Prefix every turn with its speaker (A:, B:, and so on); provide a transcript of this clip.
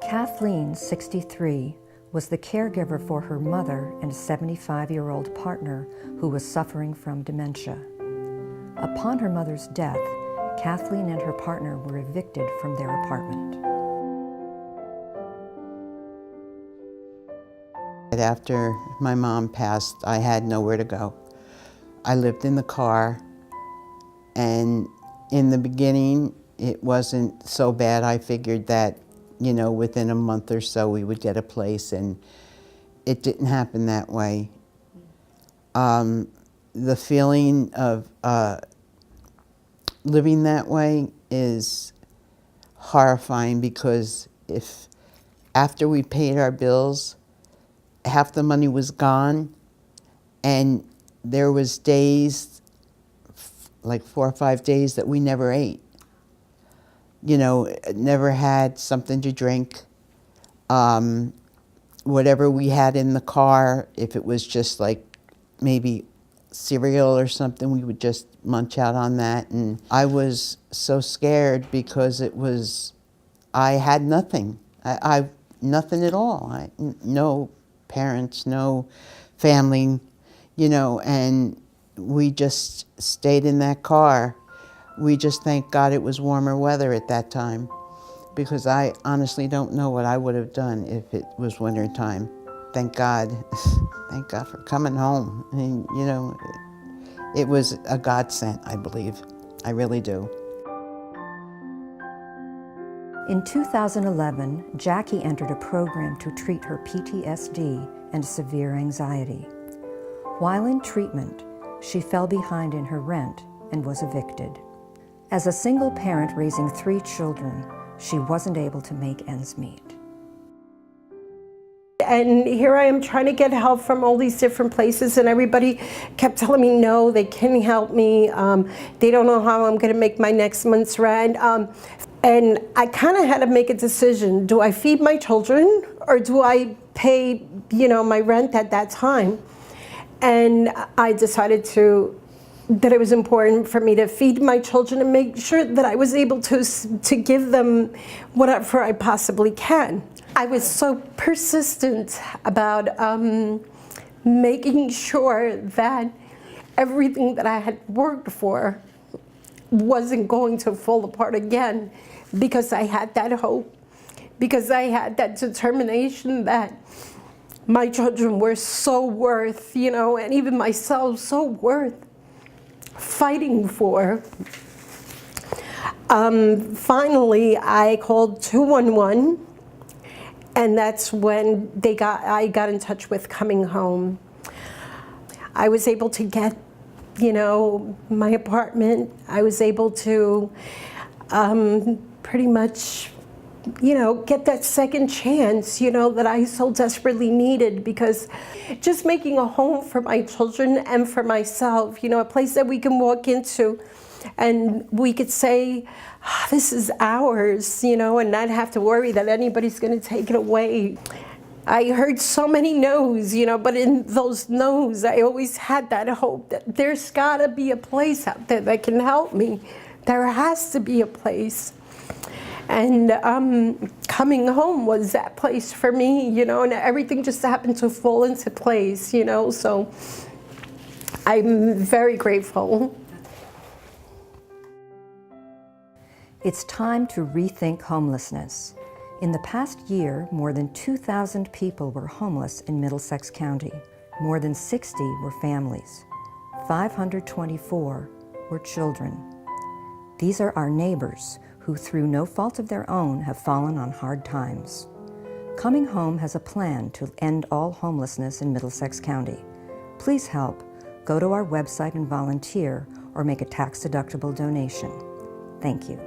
A: Kathleen, 63, was the caregiver for her mother and a 75-year-old partner who was suffering from dementia. Upon her mother's death, Kathleen and her partner were evicted from their apartment.
B: After my mom passed, I had nowhere to go. I lived in the car, and in the beginning, it wasn't so bad. I figured that, you know, within a month or so we would get a place, and it didn't happen that way. The feeling of living that way is horrifying, because if after we paid our bills, half the money was gone, and there was days, like 4 or 5 days, that we never ate. You know, never had something to drink. Whatever we had in the car, if it was just like maybe cereal or something, we would just munch out on that. And I was so scared because I had nothing. I nothing at all. No parents, no family, you know, and we just stayed in that car. We just thank God it was warmer weather at that time, because I honestly don't know what I would have done if it was winter time. Thank God. Thank God for coming home. I mean, you know, it was a godsend, I believe. I really do.
A: In 2011, Jackie entered a program to treat her PTSD and severe anxiety. While in treatment, she fell behind in her rent and was evicted. As a single parent raising 3 children, she wasn't able to make ends meet.
C: And here I am trying to get help from all these different places, and everybody kept telling me no, they can't help me. They don't know how I'm going to make my next month's rent. And I kind of had to make a decision. Do I feed my children, or do I pay, you know, my rent at that time? And I decided that it was important for me to feed my children and make sure that I was able to give them whatever I possibly can. I was so persistent about making sure that everything that I had worked for wasn't going to fall apart again, because I had that hope, because I had that determination that my children were so worth, you know, and even myself so worth fighting for. Finally, I called 211, and that's when I got in touch with Coming Home. I was able to get, you know, my apartment. I was able to pretty much, you know, get that second chance, you know, that I so desperately needed, because just making a home for my children and for myself, you know, a place that we can walk into and we could say, oh, this is ours, you know, and not have to worry that anybody's going to take it away. I heard so many no's, you know, but in those no's, I always had that hope that there's got to be a place out there that can help me. There has to be a place. And Coming Home was that place for me, you know, and everything just happened to fall into place, you know, so I'm very grateful.
A: It's time to rethink homelessness. In the past year, more than 2,000 people were homeless in Middlesex County. More than 60 were families. 524 were children. These are our neighbors who, through no fault of their own, have fallen on hard times. Coming Home has a plan to end all homelessness in Middlesex County. Please help. Go to our website and volunteer, or make a tax-deductible donation. Thank you.